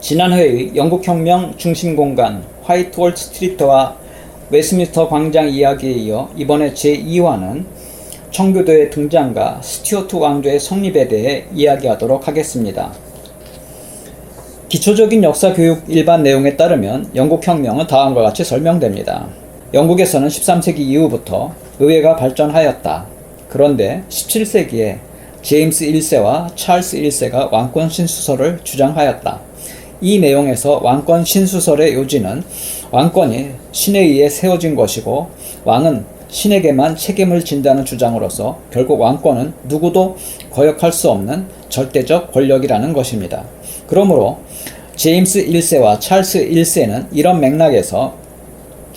지난회의 영국혁명 중심공간 화이트홀 스트리트와 웨스트민스터 광장 이야기에 이어 이번에 제2화는 청교도의 등장과 스튜어트 왕조의 성립에 대해 이야기하도록 하겠습니다. 기초적인 역사교육 일반 내용에 따르면 영국혁명은 다음과 같이 설명됩니다. 영국에서는 13세기 이후부터 의회가 발전하였다. 그런데 17세기에 제임스 1세와 찰스 1세가 왕권 신수설을 주장하였다. 이 내용에서 왕권 신수설의 요지는 왕권이 신에 의해 세워진 것이고 왕은 신에게만 책임을 진다는 주장으로서 결국 왕권은 누구도 거역할 수 없는 절대적 권력이라는 것입니다. 그러므로 제임스 1세와 찰스 1세는 이런 맥락에서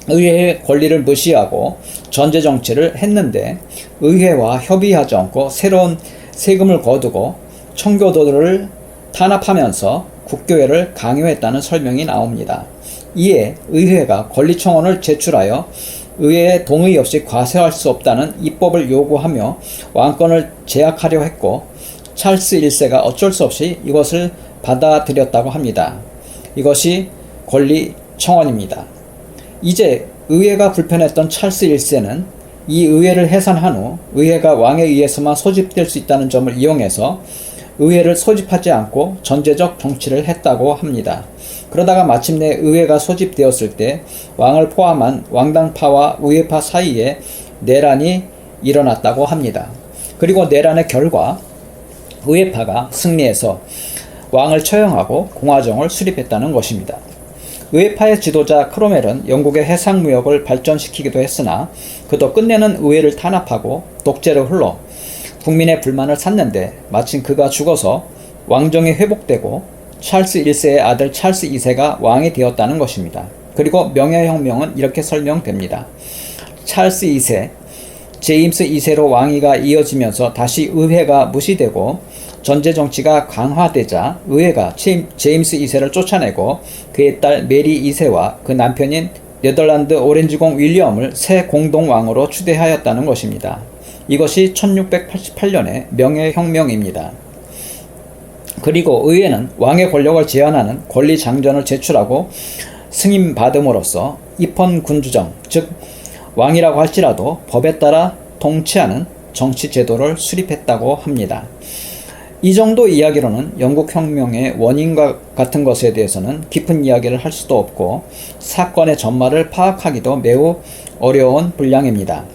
의회의 권리를 무시하고 전제 정치를 했는데 의회와 협의하지 않고 새로운 세금을 거두고 청교도들을 탄압하면서 국교회를 강요했다는 설명이 나옵니다. 이에 의회가 권리청원을 제출하여 의회의 동의 없이 과세할 수 없다는 입법을 요구하며 왕권을 제약하려 했고 찰스 1세가 어쩔 수 없이 이것을 받아들였다고 합니다. 이것이 권리청원입니다. 이제 의회가 불편했던 찰스 1세는 이 의회를 해산한 후 의회가 왕에 의해서만 소집될 수 있다는 점을 이용해서 의회를 소집하지 않고 전제적 정치를 했다고 합니다. 그러다가 마침내 의회가 소집되었을 때 왕을 포함한 왕당파와 우회파 사이에 내란이 일어났다고 합니다. 그리고 내란의 결과 우회파가 승리해서 왕을 처형하고 공화정을 수립했다는 것입니다. 의회파의 지도자 크로멜은 영국의 해상무역을 발전시키기도 했으나 그도 끝내는 의회를 탄압하고 독재를 흘러 국민의 불만을 샀는데 마침 그가 죽어서 왕정이 회복되고 찰스 1세의 아들 찰스 2세가 왕이 되었다는 것입니다. 그리고 명예혁명은 이렇게 설명됩니다. 찰스 2세, 제임스 2세로 왕위가 이어지면서 다시 의회가 무시되고 전제정치가 강화되자 의회가 제임스 2세를 쫓아내고 그의 딸 메리 2세와 그 남편인 네덜란드 오렌지공 윌리엄을 새 공동왕으로 추대하였다는 것입니다. 이것이 1688년의 명예혁명입니다. 그리고 의회는 왕의 권력을 제한하는 권리장전을 제출하고 승인받음으로써 입헌군주정, 즉 왕이라고 할지라도 법에 따라 통치하는 정치제도를 수립했다고 합니다. 이 정도 이야기로는 영국혁명의 원인과 같은 것에 대해서는 깊은 이야기를 할 수도 없고 사건의 전말을 파악하기도 매우 어려운 분량입니다.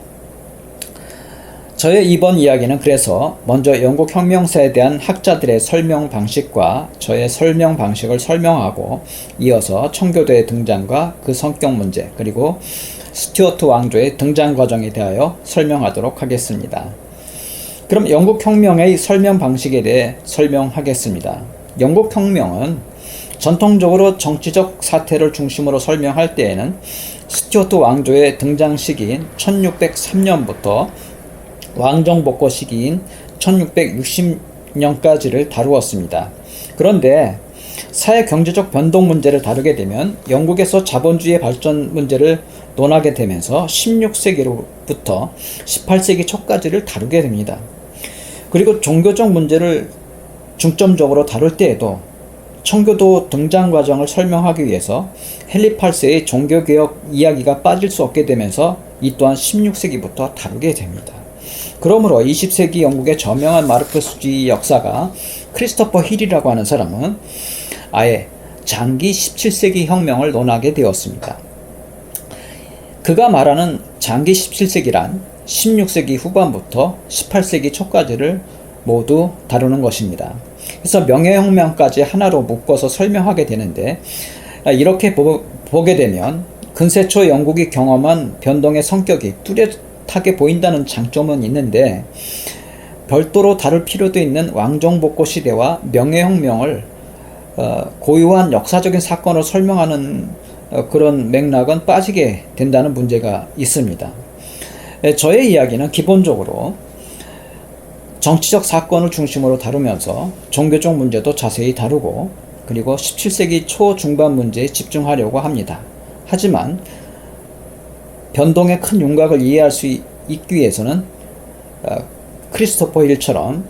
저의 이번 이야기는 그래서 먼저 영국 혁명사에 대한 학자들의 설명 방식과 저의 설명 방식을 설명하고 이어서 청교도의 등장과 그 성격 문제 그리고 스튜어트 왕조의 등장 과정에 대하여 설명하도록 하겠습니다. 그럼 영국 혁명의 설명 방식에 대해 설명하겠습니다. 영국 혁명은 전통적으로 정치적 사태를 중심으로 설명할 때에는 스튜어트 왕조의 등장 시기인 1603년부터 왕정 복고 시기인 1660년까지를 다루었습니다. 그런데 사회 경제적 변동 문제를 다루게 되면 영국에서 자본주의 발전 문제를 논하게 되면서 16세기로부터 18세기 초까지를 다루게 됩니다. 그리고 종교적 문제를 중점적으로 다룰 때에도 청교도 등장 과정을 설명하기 위해서 헨리 8세의 종교개혁 이야기가 빠질 수 없게 되면서 이 또한 16세기부터 다루게 됩니다. 그러므로 20세기 영국의 저명한 마르크스주의 역사가 크리스토퍼 힐이라고 하는 사람은 아예 장기 17세기 혁명을 논하게 되었습니다. 그가 말하는 장기 17세기란 16세기 후반부터 18세기 초까지를 모두 다루는 것입니다. 그래서 명예혁명까지 하나로 묶어서 설명하게 되는데 이렇게 보게 되면 근세 초 영국이 경험한 변동의 성격이 뚜렷하게 보인다는 장점은 있는데 별도로 다룰 필요도 있는 왕정복고 시대와 명예혁명을 고유한 역사적인 사건으로 설명하는 그런 맥락은 빠지게 된다는 문제가 있습니다. 저의 이야기는 기본적으로 정치적 사건을 중심으로 다루면서 종교적 문제도 자세히 다루고 그리고 17세기 초중반 문제에 집중하려고 합니다. 하지만 변동의 큰 윤곽을 이해할 수 있기 위해서는 크리스토퍼 힐처럼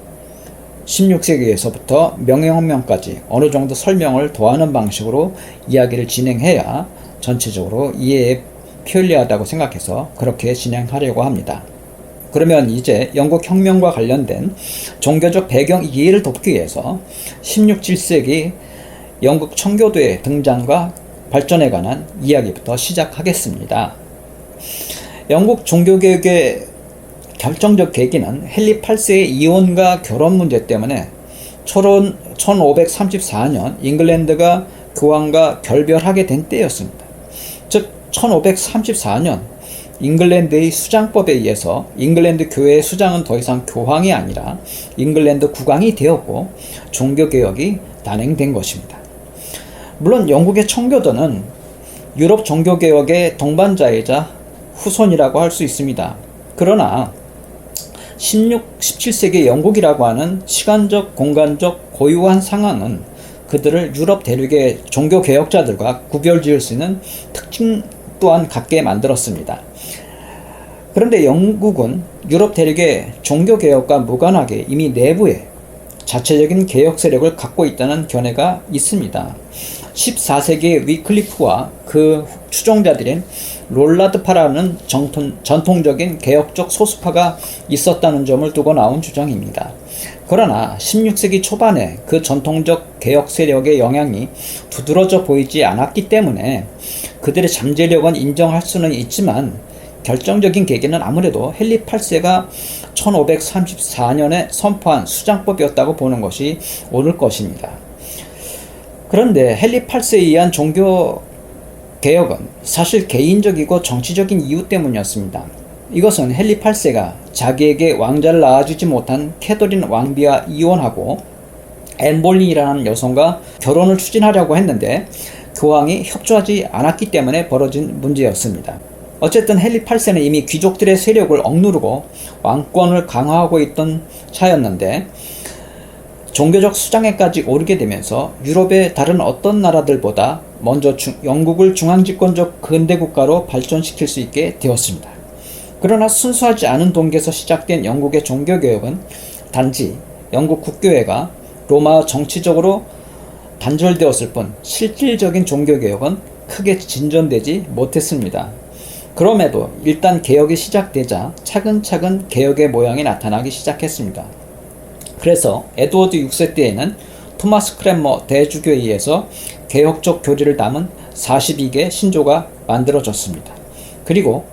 16세기에서부터 명예혁명까지 어느 정도 설명을 더하는 방식으로 이야기를 진행해야 전체적으로 이해에 편리하다고 생각해서 그렇게 진행하려고 합니다. 그러면 이제 영국 혁명과 관련된 종교적 배경 이해를 돕기 위해서 16, 17세기 영국 청교도의 등장과 발전에 관한 이야기부터 시작하겠습니다. 영국 종교개혁의 결정적 계기는 헨리 8세의 이혼과 결혼 문제 때문에 1534년 잉글랜드가 교황과 결별하게 된 때였습니다. 즉 1534년 잉글랜드의 수장법에 의해서 잉글랜드 교회의 수장은 더 이상 교황이 아니라 잉글랜드 국왕이 되었고 종교개혁이 단행된 것입니다. 물론 영국의 청교도는 유럽 종교개혁의 동반자이자 후손이라고 할 수 있습니다. 그러나 16, 17세기 영국이라고 하는 시간적, 공간적 고유한 상황은 그들을 유럽 대륙의 종교개혁자들과 구별지을 수 있는 특징 또한 갖게 만들었습니다. 그런데 영국은 유럽 대륙의 종교개혁과 무관하게 이미 내부에 자체적인 개혁 세력을 갖고 있다는 견해가 있습니다. 14세기의 위클리프와 그 추종자들인 롤라드파라는 전통적인 개혁적 소수파가 있었다는 점을 두고 나온 주장입니다. 그러나 16세기 초반에 그 전통적 개혁 세력의 영향이 두드러져 보이지 않았기 때문에 그들의 잠재력은 인정할 수는 있지만 결정적인 계기는 아무래도 헨리 8세가 1534년에 선포한 수장법이었다고 보는 것이 옳을 것입니다. 그런데 헨리 8세에 의한 종교 개혁은 사실 개인적이고 정치적인 이유 때문이었습니다. 이것은 헨리 8세가 자기에게 왕자를 낳아주지 못한 캐더린 왕비와 이혼하고 앤 볼린이라는 여성과 결혼을 추진하려고 했는데 교황이 협조하지 않았기 때문에 벌어진 문제였습니다. 어쨌든 헨리 8세는 이미 귀족들의 세력을 억누르고 왕권을 강화하고 있던 차였는데 종교적 수장에까지 오르게 되면서 유럽의 다른 어떤 나라들보다 먼저 영국을 중앙집권적 근대국가로 발전시킬 수 있게 되었습니다. 그러나 순수하지 않은 동기에서 시작된 영국의 종교개혁은 단지 영국 국교회가 로마와 정치적으로 단절되었을 뿐 실질적인 종교개혁은 크게 진전되지 못했습니다. 그럼에도 일단 개혁이 시작되자 차근차근 개혁의 모양이 나타나기 시작했습니다. 그래서 에드워드 6세 때에는 토마스 크랜머 대주교에 의해서 개혁적 교리를 담은 42개 신조가 만들어졌습니다. 그리고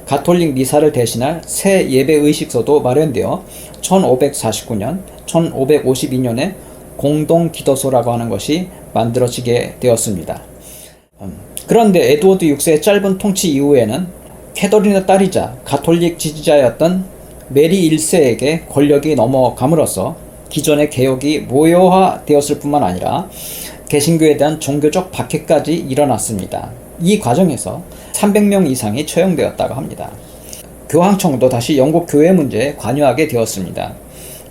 가톨릭 미사를 대신할 새 예배의식서도 마련되어 1549년, 1552년에 공동기도소라고 하는 것이 만들어지게 되었습니다. 그런데 에드워드 6세의 짧은 통치 이후에는 캐더린의 딸이자 가톨릭 지지자였던 메리 1세에게 권력이 넘어감으로써 기존의 개혁이 모효화되었을 뿐만 아니라 개신교에 대한 종교적 박해까지 일어났습니다. 이 과정에서 300명 이상이 처형되었다고 합니다. 교황청도 다시 영국 교회 문제에 관여하게 되었습니다.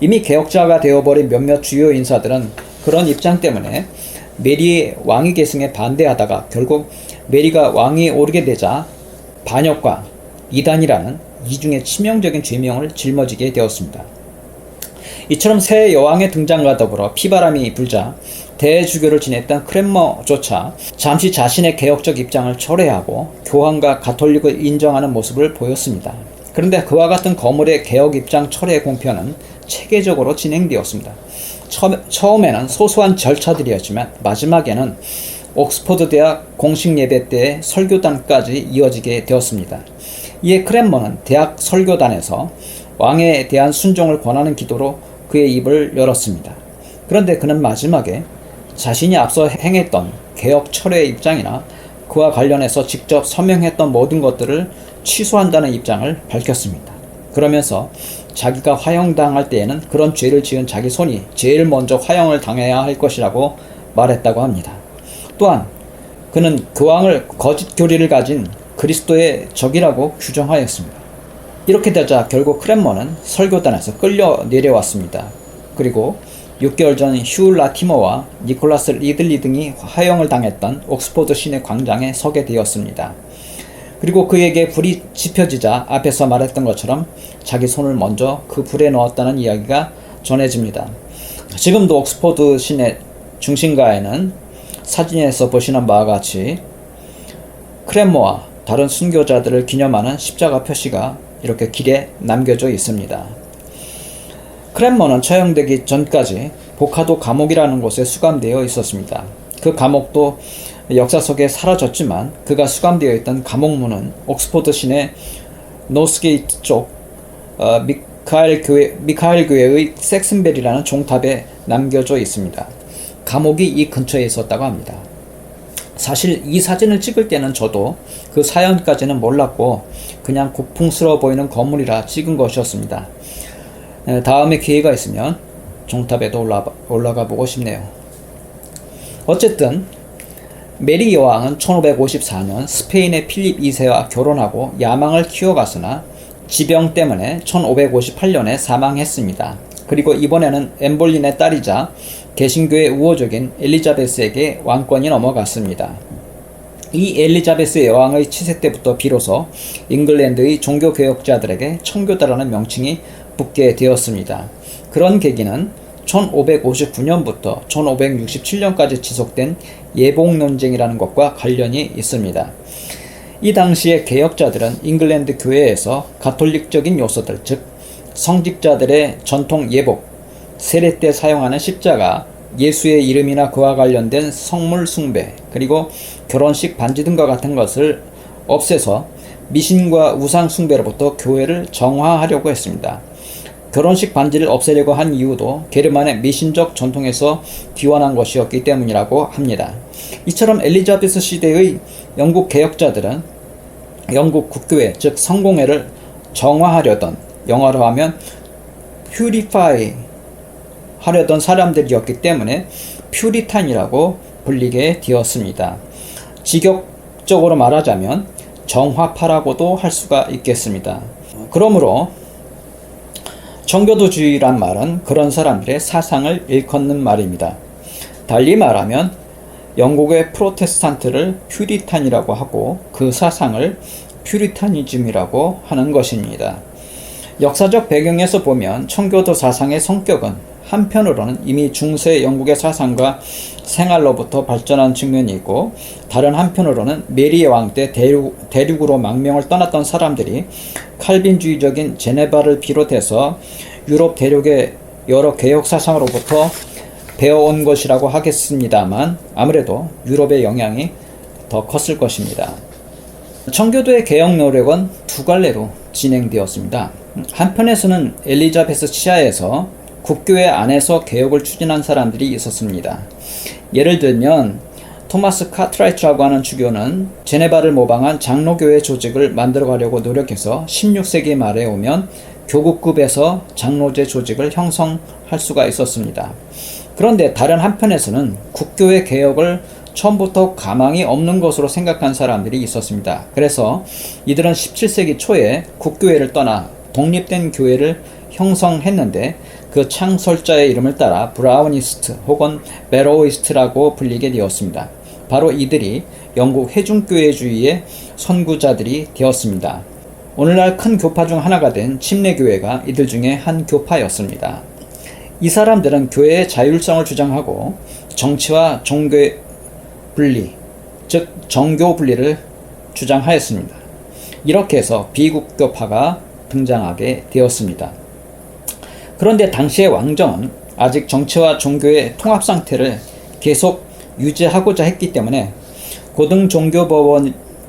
이미 개혁자가 되어버린 몇몇 주요 인사들은 그런 입장 때문에 메리의 왕위 계승에 반대하다가 결국 메리가 왕위에 오르게 되자 반역과 이단이라는 이중의 치명적인 죄명을 짊어지게 되었습니다. 이처럼 새 여왕의 등장과 더불어 피바람이 불자 대주교를 지냈던 크랜머조차 잠시 자신의 개혁적 입장을 철회하고 교황과 가톨릭을 인정하는 모습을 보였습니다. 그런데 그와 같은 거물의 개혁 입장 철회 공표는 체계적으로 진행되었습니다. 처음에는 소소한 절차들이었지만 마지막에는 옥스퍼드 대학 공식 예배 때의 설교단까지 이어지게 되었습니다. 이에 크랜머는 대학 설교단에서 왕에 대한 순종을 권하는 기도로 그의 입을 열었습니다. 그런데 그는 마지막에 자신이 앞서 행했던 개혁 철회의 입장이나 그와 관련해서 직접 서명했던 모든 것들을 취소한다는 입장을 밝혔습니다. 그러면서 자기가 화형당할 때에는 그런 죄를 지은 자기 손이 제일 먼저 화형을 당해야 할 것이라고 말했다고 합니다. 또한 그는 교황을 거짓 교리를 가진 그리스도의 적이라고 규정하였습니다. 이렇게 되자 결국 크랜머는 설교단에서 끌려 내려왔습니다. 그리고 6개월 전 휴 라티머와 니콜라스 리들리 등이 화형을 당했던 옥스퍼드 시내 광장에 서게 되었습니다. 그리고 그에게 불이 지펴지자 앞에서 말했던 것처럼 자기 손을 먼저 그 불에 넣었다는 이야기가 전해집니다. 지금도 옥스퍼드 시내 중심가에는 사진에서 보시는 바와 같이 크랜머와 다른 순교자들을 기념하는 십자가 표시가 이렇게 길에 남겨져 있습니다. 크랜머는 처형되기 전까지 보카도 감옥이라는 곳에 수감되어 있었습니다. 그 감옥도 역사 속에 사라졌지만 그가 수감되어 있던 감옥문은 옥스퍼드 시내 노스게이트 쪽 미카엘 교회의 섹슨벨이라는 종탑에 남겨져 있습니다. 감옥이 이 근처에 있었다고 합니다. 사실 이 사진을 찍을 때는 저도 그 사연까지는 몰랐고 그냥 고풍스러워 보이는 건물이라 찍은 것이었습니다. 다음에 기회가 있으면 종탑에도 올라가 보고 싶네요. 어쨌든 메리 여왕은 1554년 스페인의 필립 2세와 결혼하고 야망을 키워갔으나 지병 때문에 1558년에 사망했습니다. 그리고 이번에는 엠볼린의 딸이자 개신교의 우호적인 엘리자베스에게 왕권이 넘어갔습니다. 이 엘리자베스 여왕의 치세 때부터 비로소 잉글랜드의 종교개혁자들에게 청교도라는 명칭이 붙게 되었습니다. 그런 계기는 1559년부터 1567년까지 지속된 예복논쟁이라는 것과 관련이 있습니다. 이 당시의 개혁자들은 잉글랜드 교회에서 가톨릭적인 요소들, 즉 성직자들의 전통 예복, 세례 때 사용하는 십자가, 예수의 이름이나 그와 관련된 성물 숭배, 그리고 결혼식 반지 등과 같은 것을 없애서 미신과 우상 숭배로부터 교회를 정화하려고 했습니다. 결혼식 반지를 없애려고 한 이유도 게르만의 미신적 전통에서 기원한 것이었기 때문이라고 합니다. 이처럼 엘리자베스 시대의 영국 개혁자들은 영국 국교회, 즉 성공회를 정화하려던, 영어로 하면 purify 하려던 사람들이었기 때문에 퓨리탄이라고 불리게 되었습니다. 직역적으로 말하자면 정화파라고도 할 수가 있겠습니다. 그러므로 청교도주의란 말은 그런 사람들의 사상을 일컫는 말입니다. 달리 말하면 영국의 프로테스탄트를 퓨리탄이라고 하고 그 사상을 퓨리타니즘이라고 하는 것입니다. 역사적 배경에서 보면 청교도 사상의 성격은 한편으로는 이미 중세 영국의 사상과 생활로부터 발전한 측면이 있고, 다른 한편으로는 메리 왕 때 대륙으로 망명을 떠났던 사람들이 칼빈주의적인 제네바를 비롯해서 유럽 대륙의 여러 개혁 사상으로부터 배워온 것이라고 하겠습니다만 아무래도 유럽의 영향이 더 컸을 것입니다. 청교도의 개혁 노력은 두 갈래로 진행되었습니다. 한편에서는 엘리자베스 치하에서 국교회 안에서 개혁을 추진한 사람들이 있었습니다. 예를 들면 토마스 카트라이트라고 하는 주교는 제네바를 모방한 장로교회 조직을 만들어가려고 노력해서 16세기 말에 오면 교구급에서 장로제 조직을 형성할 수가 있었습니다. 그런데 다른 한편에서는 국교회 개혁을 처음부터 가망이 없는 것으로 생각한 사람들이 있었습니다. 그래서 이들은 17세기 초에 국교회를 떠나 독립된 교회를 형성했는데 그 창설자의 이름을 따라 브라우니스트 혹은 베로이스트라고 불리게 되었습니다. 바로 이들이 영국 회중교회주의의 선구자들이 되었습니다. 오늘날 큰 교파 중 하나가 된 침례교회가 이들 중에 한 교파였습니다. 이 사람들은 교회의 자율성을 주장하고 정치와 종교의 분리, 즉 정교 분리를 주장하였습니다. 이렇게 해서 비국교파가 등장하게 되었습니다. 그런데 당시의 왕정은 아직 정치와 종교의 통합 상태를 계속 유지하고자 했기 때문에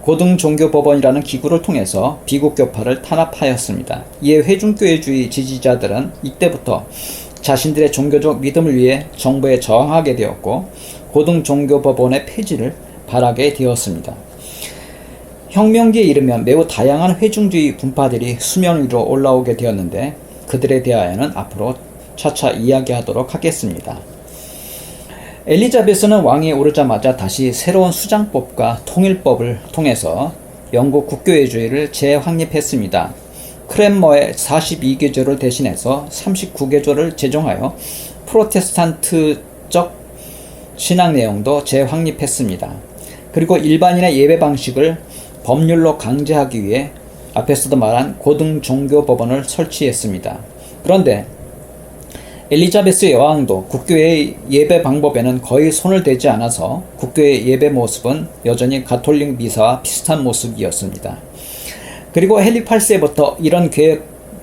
고등종교법원이라는 기구를 통해서 비국교파를 탄압하였습니다. 이에 회중교회주의 지지자들은 이때부터 자신들의 종교적 믿음을 위해 정부에 저항하게 되었고 고등종교법원의 폐지를 바라게 되었습니다. 혁명기에 이르면 매우 다양한 회중주의 분파들이 수면 위로 올라오게 되었는데 그들에 대하여는 앞으로 차차 이야기하도록 하겠습니다. 엘리자베스는 왕위에 오르자마자 다시 새로운 수장법과 통일법을 통해서 영국 국교회주의를 재확립했습니다. 크랜머의 42개조를 대신해서 39개조를 제정하여 프로테스탄트적 신앙 내용도 재확립했습니다. 그리고 일반인의 예배 방식을 법률로 강제하기 위해 앞에서도 말한 고등종교법원을 설치했습니다. 그런데 엘리자베스 여왕도 국교의 예배 방법에는 거의 손을 대지 않아서 국교의 예배 모습은 여전히 가톨릭 미사와 비슷한 모습이었습니다. 그리고 헨리 8세부터 이런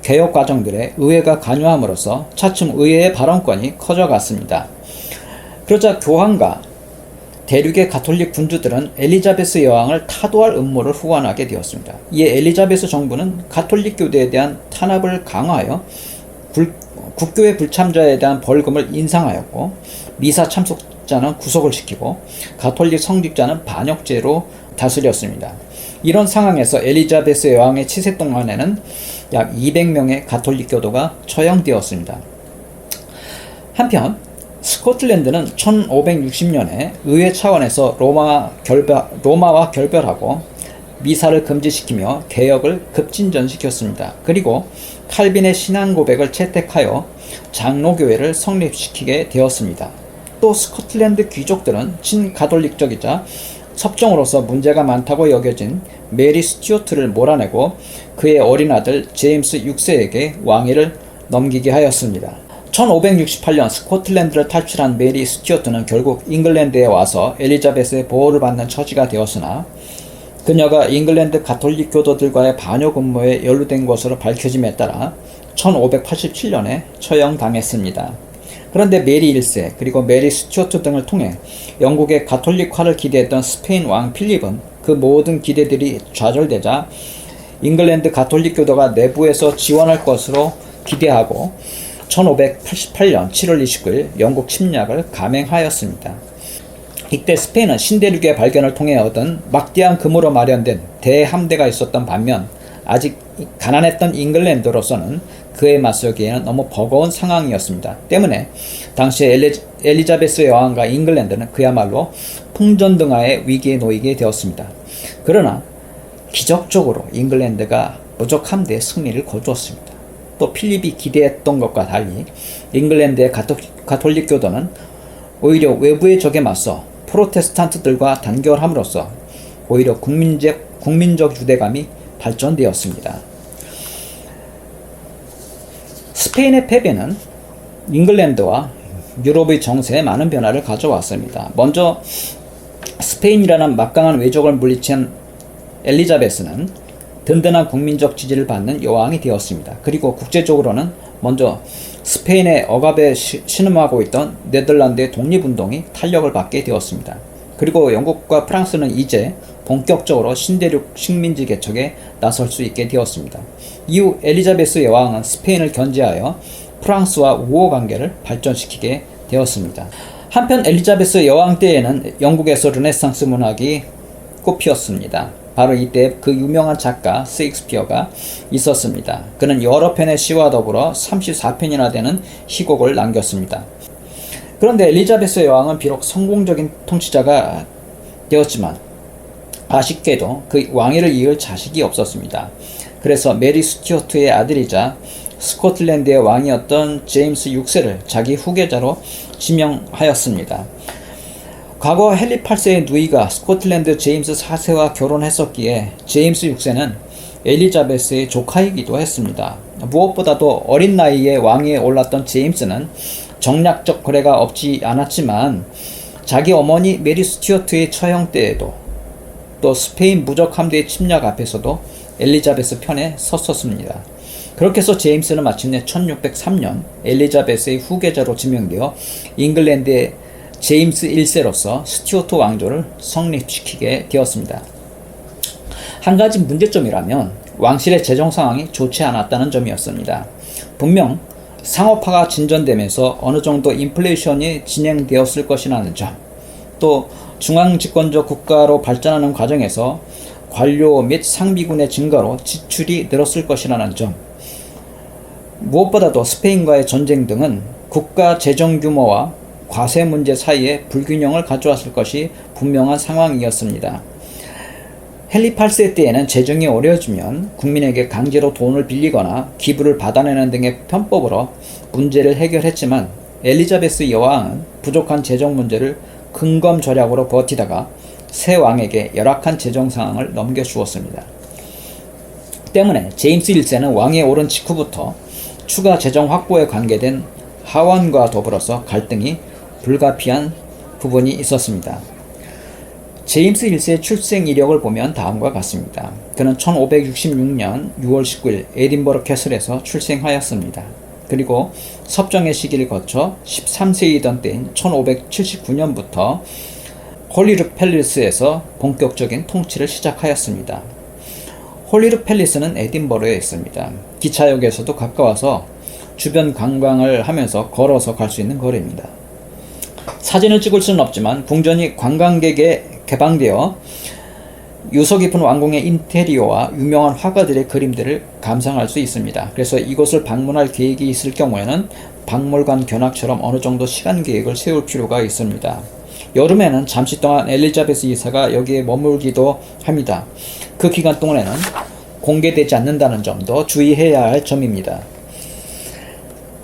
개혁 과정들에 의회가 관여함으로써 차츰 의회의 발언권이 커져갔습니다. 그러자 교황과 대륙의 가톨릭 군주들은 엘리자베스 여왕을 타도할 음모를 후원하게 되었습니다. 이에 엘리자베스 정부는 가톨릭 교대에 대한 탄압을 강화하여 국교의 불참자에 대한 벌금을 인상하였고, 미사 참석자는 구속을 시키고 가톨릭 성직자는 반역죄로 다스렸습니다. 이런 상황에서 엘리자베스 여왕의 치세 동안에는 약 200명의 가톨릭 교도가 처형되었습니다. 한편 스코틀랜드는 1560년에 의회 차원에서 로마와 결별하고 미사를 금지시키며 개혁을 급진전시켰습니다. 그리고 칼빈의 신앙 고백을 채택하여 장로교회를 성립시키게 되었습니다. 또 스코틀랜드 귀족들은 친가톨릭적이자 섭정으로서 문제가 많다고 여겨진 메리 스튜어트를 몰아내고 그의 어린 아들 제임스 6세에게 왕위를 넘기게 하였습니다. 1568년 스코틀랜드를 탈출한 메리 스튜어트는 결국 잉글랜드에 와서 엘리자베스의 보호를 받는 처지가 되었으나, 그녀가 잉글랜드 가톨릭 교도들과의 반역 음모에 연루된 것으로 밝혀짐에 따라 1587년에 처형당했습니다. 그런데 메리 1세 그리고 메리 스튜어트 등을 통해 영국의 가톨릭화를 기대했던 스페인 왕 필립은 그 모든 기대들이 좌절되자 잉글랜드 가톨릭 교도가 내부에서 지원할 것으로 기대하고 1588년 7월 29일 영국 침략을 감행하였습니다. 이때 스페인은 신대륙의 발견을 통해 얻은 막대한 금으로 마련된 대함대가 있었던 반면 아직 가난했던 잉글랜드로서는 그에 맞서기에는 너무 버거운 상황이었습니다. 때문에 당시에 엘리자베스 여왕과 잉글랜드는 그야말로 풍전등화의 위기에 놓이게 되었습니다. 그러나 기적적으로 잉글랜드가 무적 함대의 승리를 거두었습니다. 또 필립이 기대했던 것과 달리 잉글랜드의 가톨릭 교도는 오히려 외부의 적에 맞서 프로테스탄트들과 단결함으로써 오히려 국민적 유대감이 발전되었습니다. 스페인의 패배는 잉글랜드와 유럽의 정세에 많은 변화를 가져왔습니다. 먼저 스페인이라는 막강한 외적을 물리친 엘리자베스는 든든한 국민적 지지를 받는 여왕이 되었습니다. 그리고 국제적으로는 먼저 스페인의 억압에 신음하고 있던 네덜란드의 독립운동이 탄력을 받게 되었습니다. 그리고 영국과 프랑스는 이제 본격적으로 신대륙 식민지 개척에 나설 수 있게 되었습니다. 이후 엘리자베스 여왕은 스페인을 견제하여 프랑스와 우호 관계를 발전시키게 되었습니다. 한편 엘리자베스 여왕 때에는 영국에서 르네상스 문학이 꽃피었습니다. 바로 이때 그 유명한 작가 세익스피어가 있었습니다. 그는 여러 편의 시와 더불어 34편이나 되는 희곡을 남겼습니다. 그런데 엘리자베스 여왕은 비록 성공적인 통치자가 되었지만 아쉽게도 그 왕위를 이을 자식이 없었습니다. 그래서 메리 스튜어트의 아들이자 스코틀랜드의 왕이었던 제임스 6세를 자기 후계자로 지명하였습니다. 과거 헨리 8세의 누이가 스코틀랜드 제임스 4세와 결혼했었기에 제임스 6세는 엘리자베스의 조카이기도 했습니다. 무엇보다도 어린 나이에 왕위에 올랐던 제임스는 정략적 거래가 없지 않았지만 자기 어머니 메리 스튜어트의 처형 때에도 또 스페인 무적 함대의 침략 앞에서도 엘리자베스 편에 섰었습니다. 그렇게 해서 제임스는 마침내 1603년 엘리자베스의 후계자로 지명되어 잉글랜드의 제임스 1세로서 스튜어트 왕조를 성립시키게 되었습니다. 한 가지 문제점이라면 왕실의 재정 상황이 좋지 않았다는 점이었습니다. 분명 상업화가 진전되면서 어느 정도 인플레이션이 진행되었을 것이라는 점, 또 중앙집권적 국가로 발전하는 과정에서 관료 및 상비군의 증가로 지출이 늘었을 것이라는 점, 무엇보다도 스페인과의 전쟁 등은 국가 재정 규모와 과세 문제 사이에 불균형을 가져왔을 것이 분명한 상황이었습니다. 헨리 8세 때에는 재정이 어려워지면 국민에게 강제로 돈을 빌리거나 기부를 받아내는 등의 편법으로 문제를 해결했지만 엘리자베스 여왕은 부족한 재정 문제를 근검절약으로 버티다가 새 왕에게 열악한 재정 상황을 넘겨주었습니다. 때문에 제임스 1세는 왕에 오른 직후부터 추가 재정 확보에 관계된 하원과 더불어서 갈등이 불가피한 부분이 있었습니다. 제임스 1세의 출생 이력을 보면 다음과 같습니다. 그는 1566년 6월 19일 에딘버러 캐슬에서 출생하였습니다. 그리고 섭정의 시기를 거쳐 13세이던 때인 1579년부터 홀리룩 팰리스에서 본격적인 통치를 시작하였습니다. 홀리룩 팰리스는 에딘버러에 있습니다. 기차역에서도 가까워서 주변 관광을 하면서 걸어서 갈 수 있는 거리입니다. 사진을 찍을 수는 없지만 궁전이 관광객에 개방되어 유서 깊은 왕궁의 인테리어와 유명한 화가들의 그림들을 감상할 수 있습니다. 그래서 이곳을 방문할 계획이 있을 경우에는 박물관 견학처럼 어느 정도 시간 계획을 세울 필요가 있습니다. 여름에는 잠시 동안 엘리자베스 이사가 여기에 머물기도 합니다. 그 기간 동안에는 공개되지 않는다는 점도 주의해야 할 점입니다.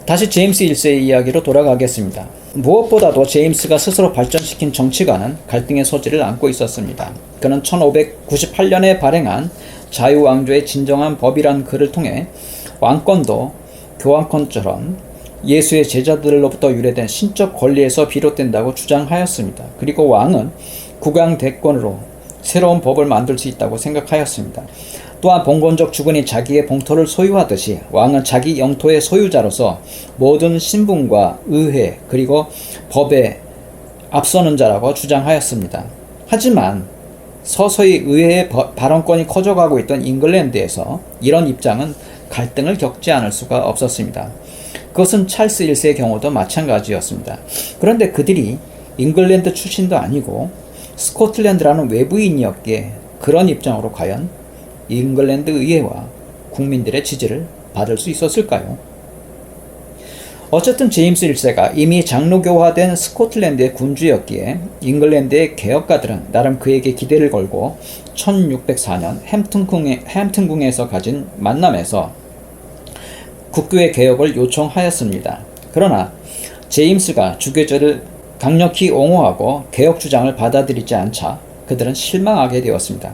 다시 제임스 1세의 이야기로 돌아가겠습니다. 무엇보다도 제임스가 스스로 발전시킨 정치관은 갈등의 소지를 안고 있었습니다. 그는 1598년에 발행한 자유왕조의 진정한 법이란 글을 통해 왕권도 교황권처럼 예수의 제자들로부터 유래된 신적 권리에서 비롯된다고 주장하였습니다. 그리고 왕은 국왕대권으로 새로운 법을 만들 수 있다고 생각하였습니다. 또한 봉건적 주군이 자기의 봉토를 소유하듯이 왕은 자기 영토의 소유자로서 모든 신분과 의회 그리고 법에 앞서는 자라고 주장하였습니다. 하지만 서서히 의회의 발언권이 커져가고 있던 잉글랜드에서 이런 입장은 갈등을 겪지 않을 수가 없었습니다. 그것은 찰스 1세의 경우도 마찬가지였습니다. 그런데 그들이 잉글랜드 출신도 아니고 스코틀랜드라는 외부인이었기에 그런 입장으로 과연 잉글랜드 의회와 국민들의 지지를 받을 수 있었을까요? 어쨌든 제임스 1세가 이미 장로교화된 스코틀랜드의 군주였기에 잉글랜드의 개혁가들은 나름 그에게 기대를 걸고 1604년 햄튼궁에서 가진 만남에서 국교의 개혁을 요청하였습니다. 그러나 제임스가 주교제를 강력히 옹호하고 개혁 주장을 받아들이지 않자 그들은 실망하게 되었습니다.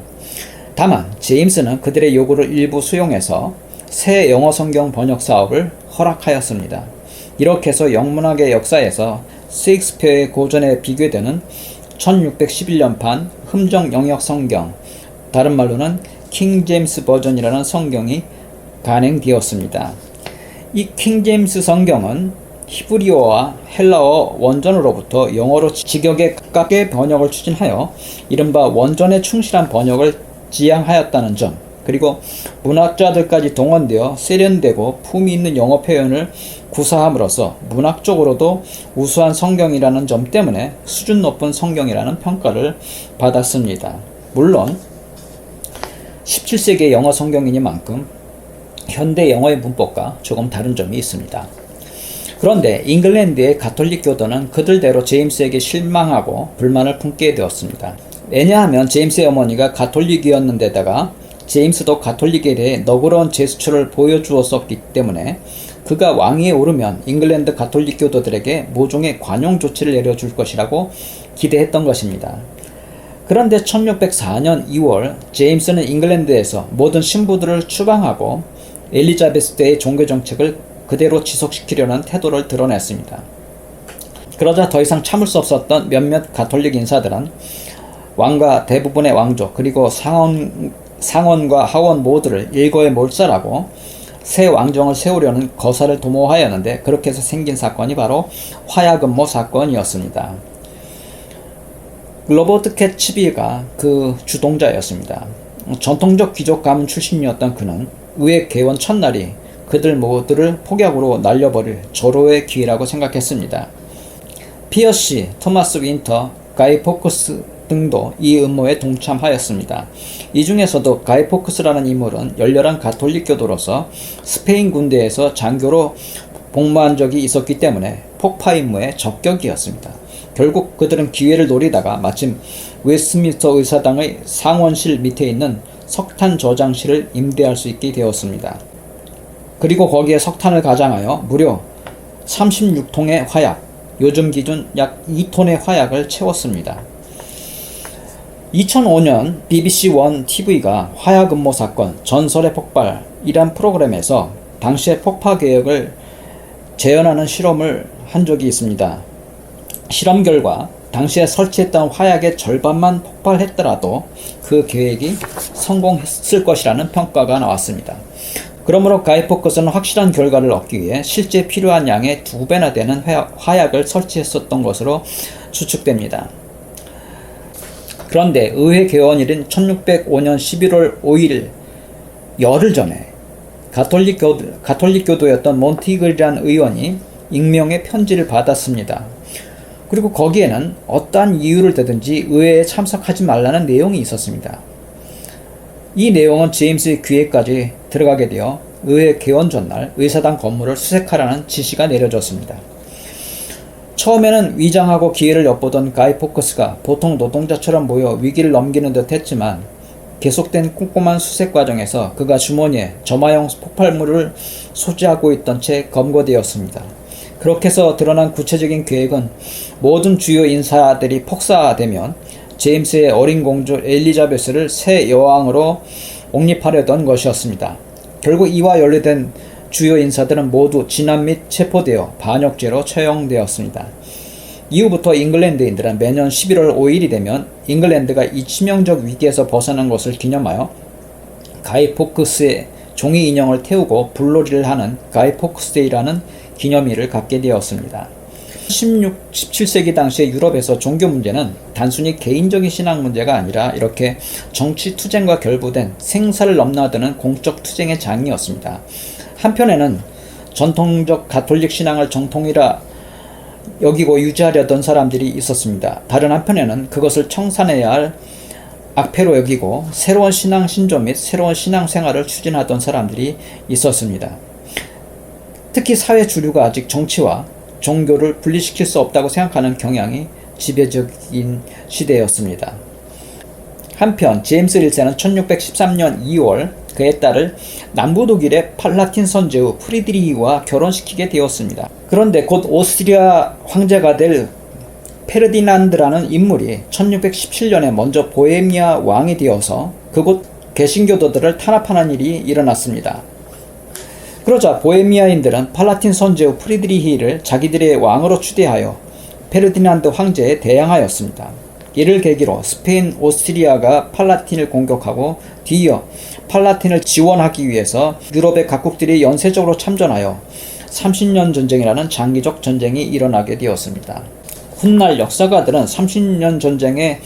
다만 제임스는 그들의 요구를 일부 수용해서 새 영어 성경 번역 사업을 허락하였습니다. 이렇게 해서 영문학의 역사에서 셰익스피어의 고전에 비교되는 1611년판 흠정 영역 성경, 다른 말로는 킹 제임스 버전이라는 성경이 간행되었습니다. 이 킹 제임스 성경은 히브리어와 헬라어 원전으로부터 영어로 직역에 가깝게 번역을 추진하여 이른바 원전에 충실한 번역을 지향하였다는 점, 그리고 문학자들까지 동원되어 세련되고 품위 있는 영어 표현을 구사함으로써 문학적으로도 우수한 성경이라는 점 때문에 수준 높은 성경이라는 평가를 받았습니다. 물론 17세기의 영어 성경이니만큼 현대 영어의 문법과 조금 다른 점이 있습니다. 그런데 잉글랜드의 가톨릭 교도는 그들대로 제임스에게 실망하고 불만을 품게 되었습니다. 왜냐하면 제임스의 어머니가 가톨릭이었는데다가 제임스도 가톨릭에 대해 너그러운 제스처를 보여주었었기 때문에 그가 왕위에 오르면 잉글랜드 가톨릭 교도들에게 모종의 관용 조치를 내려줄 것이라고 기대했던 것입니다. 그런데 1604년 2월 제임스는 잉글랜드에서 모든 신부들을 추방하고 엘리자베스 때의 종교정책을 그대로 지속시키려는 태도를 드러냈습니다. 그러자 더 이상 참을 수 없었던 몇몇 가톨릭 인사들은 왕과 대부분의 왕족 그리고 상원과 하원 모두를 일거에 몰살하고 새 왕정을 세우려는 거사를 도모하였는데 그렇게 해서 생긴 사건이 바로 화야근모 사건이었습니다. 로버트 캣츠비가 그 주동자였습니다. 전통적 귀족 가문 출신이었던 그는 의회 개원 첫날이 그들 모두를 폭약으로 날려버릴 절호의 기회라고 생각했습니다. 피어시, 토마스 윈터, 가이 포커스 등도 이 음모에 동참하였습니다. 이 중에서도 가이 포크스라는 인물은 열렬한 가톨릭 교도로서 스페인 군대에서 장교로 복무한 적이 있었기 때문에 폭파 임무의 적격이었습니다. 결국 그들은 기회를 노리다가 마침 웨스트민스터 의사당의 상원실 밑에 있는 석탄 저장실을 임대할 수 있게 되었습니다. 그리고 거기에 석탄을 가장하여 무려 36통의 화약, 요즘 기준 약 2톤의 화약을 채웠습니다. 2005년 BBC 원 TV가 화야근모 사건 전설의 폭발이란 프로그램에서 당시의 폭파 계획을 재현하는 실험을 한 적이 있습니다. 실험 결과 당시에 설치했던 화약의 절반만 폭발했더라도 그 계획이 성공했을 것이라는 평가가 나왔습니다. 그러므로 가이 포커스는 확실한 결과를 얻기 위해 실제 필요한 양의 2배나 되는 화약을 설치했었던 것으로 추측됩니다. 그런데 의회 개원일인 1605년 11월 5일 열흘 전에 가톨릭 교도였던 몬티글이라는 의원이 익명의 편지를 받았습니다. 그리고 거기에는 어떠한 이유를 대든지 의회에 참석하지 말라는 내용이 있었습니다. 이 내용은 제임스의 귀에까지 들어가게 되어 의회 개원 전날 의사당 건물을 수색하라는 지시가 내려졌습니다. 처음에는 위장하고 기회를 엿보던 가이 포커스가 보통 노동자처럼 모여 위기를 넘기는 듯 했지만 계속된 꼼꼼한 수색 과정에서 그가 주머니에 점화형 폭발물을 소지하고 있던 채 검거되었습니다. 그렇게 해서 드러난 구체적인 계획은 모든 주요 인사들이 폭사되면 제임스의 어린 공주 엘리자베스를 새 여왕으로 옹립하려던 것이었습니다. 결국 이와 연루된 주요 인사들은 모두 진압 및 체포되어 반역죄로 처형되었습니다. 이후부터 잉글랜드인들은 매년 11월 5일이 되면 잉글랜드가 이 치명적 위기에서 벗어난 것을 기념하여 가이 포커스의 종이 인형을 태우고 불놀이를 하는 가이 포커스데이라는 기념일을 갖게 되었습니다. 17세기 당시의 유럽에서 종교 문제는 단순히 개인적인 신앙 문제가 아니라 이렇게 정치 투쟁과 결부된 생사를 넘나드는 공적 투쟁의 장이었습니다. 한편에는 전통적 가톨릭 신앙을 정통이라 여기고 유지하려던 사람들이 있었습니다. 다른 한편에는 그것을 청산해야 할 악폐로 여기고 새로운 신앙 신조 및 새로운 신앙 생활을 추진하던 사람들이 있었습니다. 특히 사회 주류가 아직 정치와 종교를 분리시킬 수 없다고 생각하는 경향이 지배적인 시대였습니다. 한편 제임스 1세는 1613년 2월 그의 딸을 남부 독일의 팔라틴 선제후 프리드리히와 결혼시키게 되었습니다. 그런데 곧 오스트리아 황제가 될 페르디난드라는 인물이 1617년에 먼저 보헤미아 왕이 되어서 그곳 개신교도들을 탄압하는 일이 일어났습니다. 그러자 보헤미아인들은 팔라틴 선제후 프리드리히를 자기들의 왕으로 추대하여 페르디난드 황제에 대항하였습니다. 이를 계기로 스페인, 오스트리아가 팔라틴을 공격하고 뒤이어 팔라틴을 지원하기 위해서 유럽의 각국들이 연쇄적으로 참전하여 30년 전쟁이라는 장기적 전쟁이 일어나게 되었습니다. 훗날 역사가들은 30년 전쟁의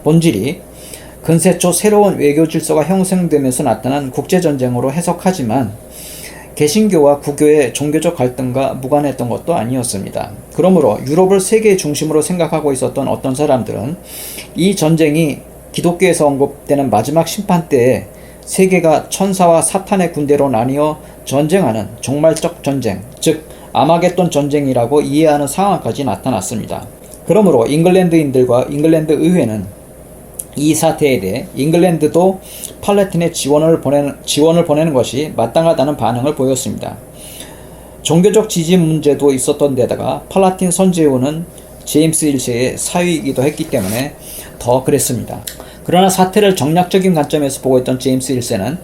본질이 근세 초 새로운 외교 질서가 형성되면서 나타난 국제전쟁으로 해석하지만 개신교와 구교의 종교적 갈등과 무관했던 것도 아니었습니다. 그러므로 유럽을 세계의 중심으로 생각하고 있었던 어떤 사람들은 이 전쟁이 기독교에서 언급되는 마지막 심판 때에 세계가 천사와 사탄의 군대로 나뉘어 전쟁하는 종말적 전쟁, 즉 아마겟돈 전쟁이라고 이해하는 상황까지 나타났습니다. 그러므로 잉글랜드인들과 잉글랜드 의회는 이 사태에 대해 잉글랜드도 팔라틴에 지원을 보내는 것이 마땅하다는 반응을 보였습니다. 종교적 지지 문제도 있었던 데다가 팔라틴 선제후는 제임스 1세의 사위이기도 했기 때문에 더 그랬습니다. 그러나 사태를 정략적인 관점에서 보고 있던 제임스 1세는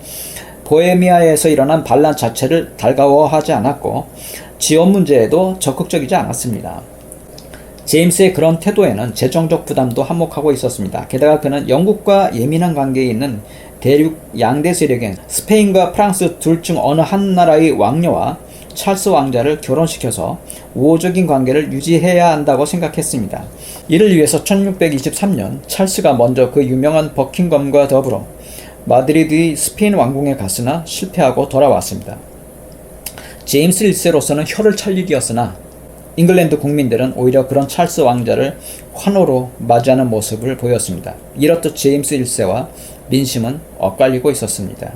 보헤미아에서 일어난 반란 자체를 달가워하지 않았고 지원 문제에도 적극적이지 않았습니다. 제임스의 그런 태도에는 재정적 부담도 한몫하고 있었습니다. 게다가 그는 영국과 예민한 관계에 있는 대륙 양대 세력인 스페인과 프랑스 둘 중 어느 한 나라의 왕녀와 찰스 왕자를 결혼시켜서 우호적인 관계를 유지해야 한다고 생각했습니다. 이를 위해서 1623년 찰스가 먼저 그 유명한 버킹엄과 더불어 마드리드의 스페인 왕궁에 갔으나 실패하고 돌아왔습니다. 제임스 1세로서는 혀를 찰 일이었으나 잉글랜드 국민들은 오히려 그런 찰스 왕자를 환호로 맞이하는 모습을 보였습니다. 이렇듯 제임스 1세와 민심은 엇갈리고 있었습니다.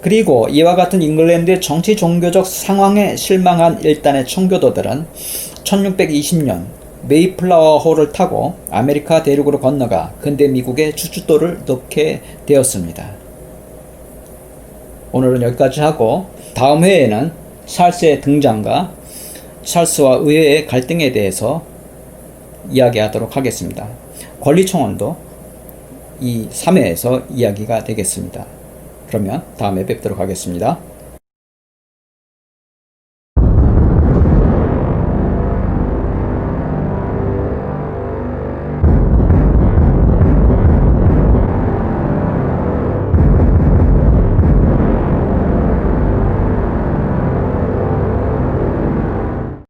그리고 이와 같은 잉글랜드의 정치 종교적 상황에 실망한 일단의 청교도들은 1620년 메이플라워 호를 타고 아메리카 대륙으로 건너가 근대 미국의 주춧돌을 놓게 되었습니다. 오늘은 여기까지 하고 다음 회에는 찰스의 등장과 찰스와 의회의 갈등에 대해서 이야기하도록 하겠습니다. 권리청원도 이 3회에서 이야기가 되겠습니다. 그러면 다음에 뵙도록 하겠습니다.